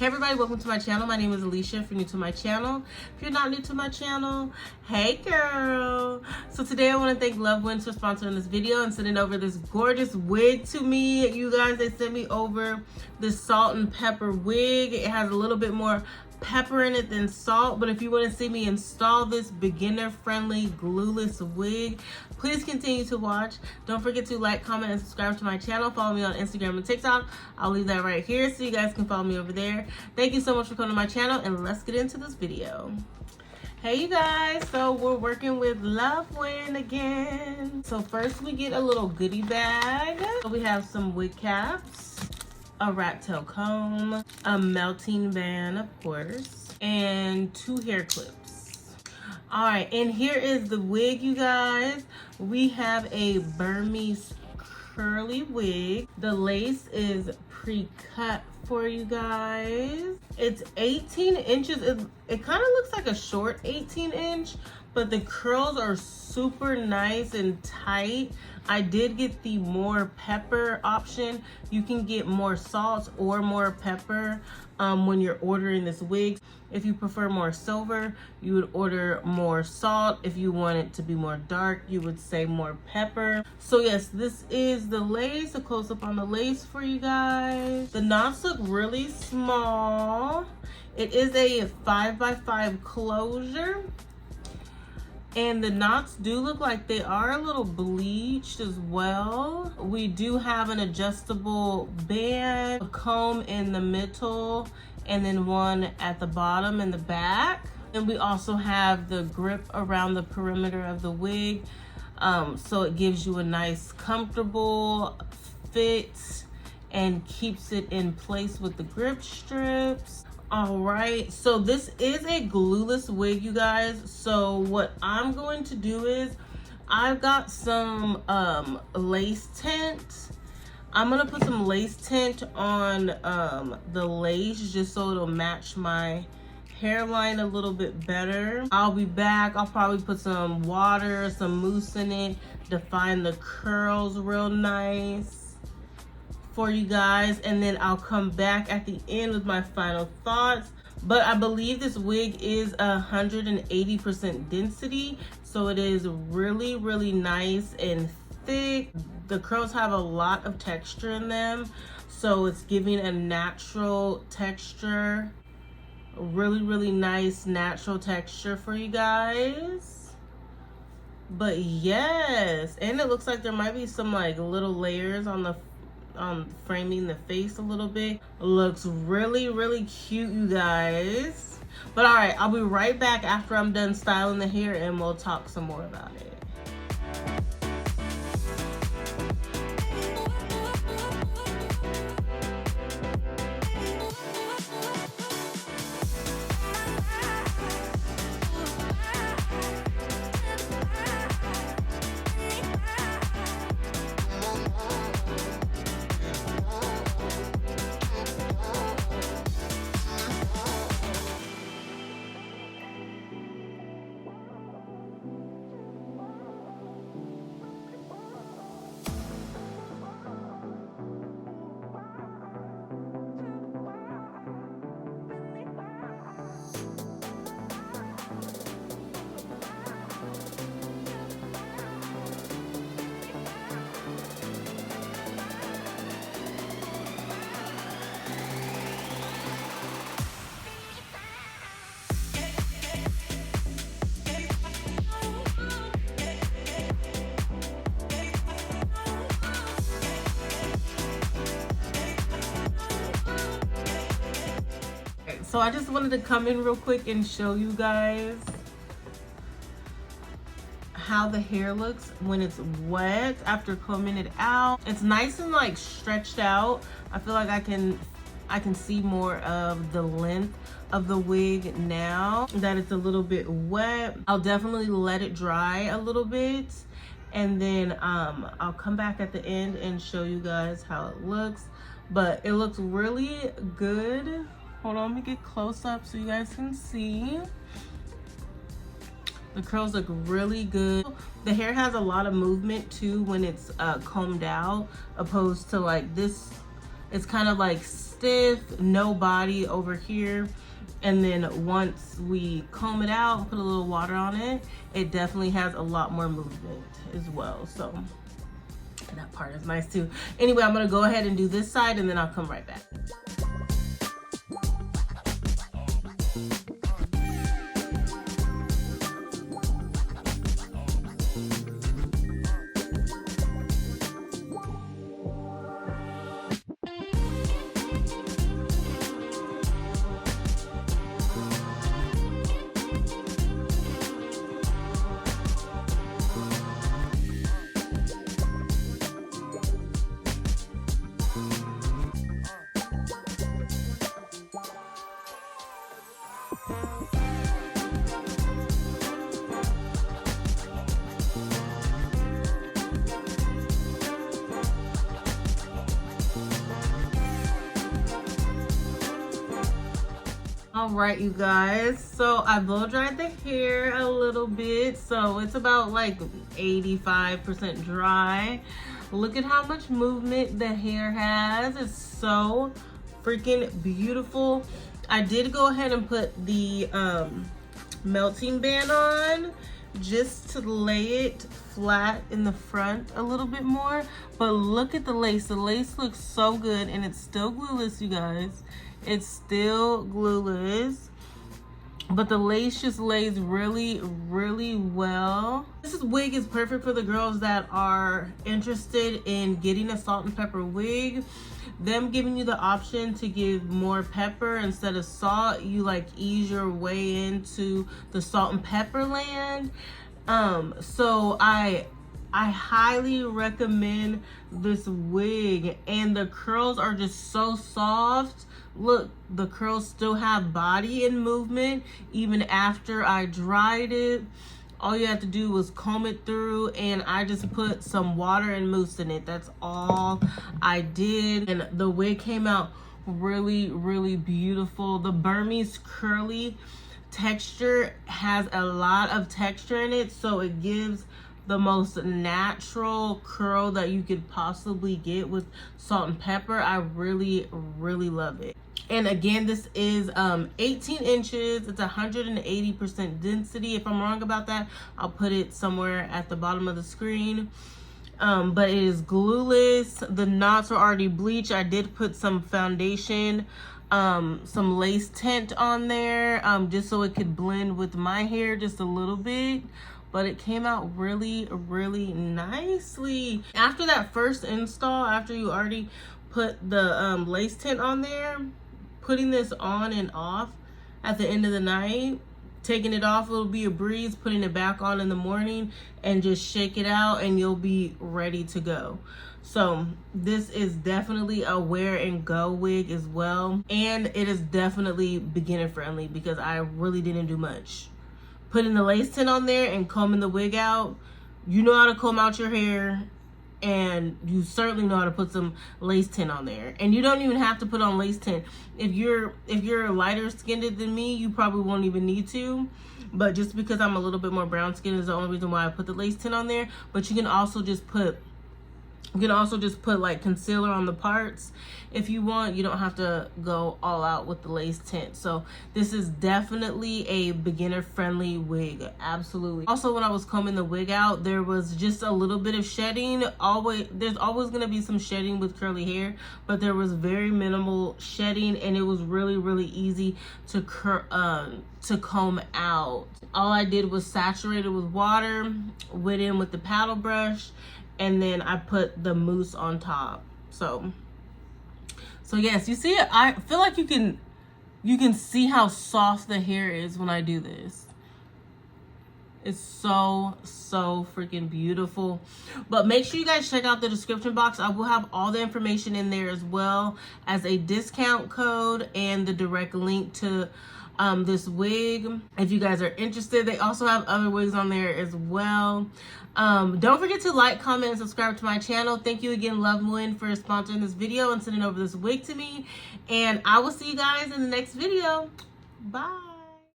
Hey everybody, welcome to my channel. My name is Alishia if you're new to my channel. If you're not new to my channel, hey girl. So today I want to thank Luvwin for sponsoring this video and sending over this gorgeous wig to me. You guys, they sent me over this salt and pepper wig. It has a little bit more pepper in it than salt, but if you want to see me install this beginner friendly glueless wig, please continue to watch. Don't forget to like, comment, and subscribe to my channel. Follow me on Instagram and TikTok. I'll leave that right here so you guys can follow me over there. Thank you so much for coming to my channel, and let's get into this video. Hey you guys, so we're working with Luvwin again. So first we get a little goodie bag. So we have some wig caps, a rat tail comb, a melting band, of course, and 2 hair clips. All right, and here is the wig, you guys. We have a Burmese curly wig. The lace is pre-cut for you guys. It's 18 inches. It kind of looks like a short 18-inch, but the curls are super nice and tight. I did get the more pepper option. You can get more salt or more pepper when you're ordering this wig. If you prefer more silver, you would order more salt. If you want it to be more dark, you would say more pepper. So yes, this is the lace, a close-up on the lace for you guys. The knots look really small. It is a 5x5 closure. And the knots do look like they are a little bleached as well. We do have an adjustable band, a comb in the middle, and then one at the bottom in the back. And we also have the grip around the perimeter of the wig. So it gives you a nice comfortable fit and keeps it in place with the grip strips. All right, so this is a glueless wig, you guys. So what I'm going to do is I've got some lace tint. I'm gonna put some lace tint on the lace just so it'll match my hairline a little bit better. I'll be back. I'll probably put some water, some mousse in it, define the curls real nice for you guys, and then I'll come back at the end with my final thoughts. But I believe this wig is 180% density, so it is really, really nice and thick. The curls have a lot of texture in them, so it's giving a natural texture, really, really nice natural texture for you guys. But yes, and it looks like there might be some like little layers on the framing the face a little bit. Looks really, really cute, you guys. But all right, I'll be right back after I'm done styling the hair and we'll talk some more about it. So I just wanted to come in real quick and show you guys how the hair looks when it's wet after combing it out. It's nice and like stretched out. I feel like I can see more of the length of the wig now that it's a little bit wet. I'll definitely let it dry a little bit, and then I'll come back at the end and show you guys how it looks. But it looks really good. Hold on, let me get close up so you guys can see. The curls look really good. The hair has a lot of movement too when it's combed out, opposed to like this It's kind of like stiff, no body over here. And then once we comb it out and put a little water on it, it definitely has a lot more movement as well. So that part is nice too. Anyway, I'm gonna go ahead and do this side and then I'll come right back. All right, you guys, so I blow dried the hair a little bit, so it's about like 85% dry. Look at how much movement the hair has. It's so freaking beautiful. I did go ahead and put the melting band on just to lay it flat in the front a little bit more, but look at the lace. The lace looks so good, and it's still glueless, you guys. It's still glueless, but the lace just lays really, really well. This wig is perfect for the girls that are interested in getting a salt and pepper wig. Them giving you the option to give more pepper instead of salt, you like ease your way into the salt and pepper land. So I highly recommend this wig, and the curls are just so soft. Look, the curls still have body and movement even after I dried it. All you have to do was comb it through, and I just put some water and mousse in it. That's all I did, and the wig came out really, really beautiful. The Burmese curly texture has a lot of texture in it, so it gives the most natural curl that you could possibly get with salt and pepper. I really, really love it. And again, this is 18 inches. It's 180% density. If I'm wrong about that, I'll put it somewhere at the bottom of the screen. But it is glueless. The knots are already bleached. I did put some foundation, some lace tint on there, just so it could blend with my hair just a little bit. But it came out really, really nicely. After that first install, after you already put the lace tint on there, putting this on and off at the end of the night, taking it off, it'll be a breeze, putting it back on in the morning, and just shake it out and you'll be ready to go. So this is definitely a wear and go wig as well. And it is definitely beginner friendly because I really didn't do much. Putting the lace tint on there and combing the wig out, you know how to comb out your hair, and you certainly know how to put some lace tint on there. And you don't even have to put on lace tint. If you're lighter skinned than me, you probably won't even need to. But just because I'm a little bit more brown skinned is the only reason why I put the lace tint on there. But you can also just put like concealer on the parts if you want. You don't have to go all out with the lace tint. So this is definitely a beginner friendly wig, absolutely. Also, when I was combing the wig out, there was just a little bit of shedding. There's always going to be some shedding with curly hair, but there was very minimal shedding, and it was really, really easy to comb out. All I did was saturate it with water, went in with the paddle brush, and then I put the mousse on top. So yes, you see it. I feel like you can see how soft the hair is when I do this. It's so freaking beautiful. But make sure you guys check out the description box. I will have all the information in there, as well as a discount code and the direct link to this wig if you guys are interested. They also have other wigs on there as well. Don't forget to like, comment, and subscribe to my channel. Thank you again, Luvwin, for sponsoring this video and sending over this wig to me, and I will see you guys in the next video. Bye.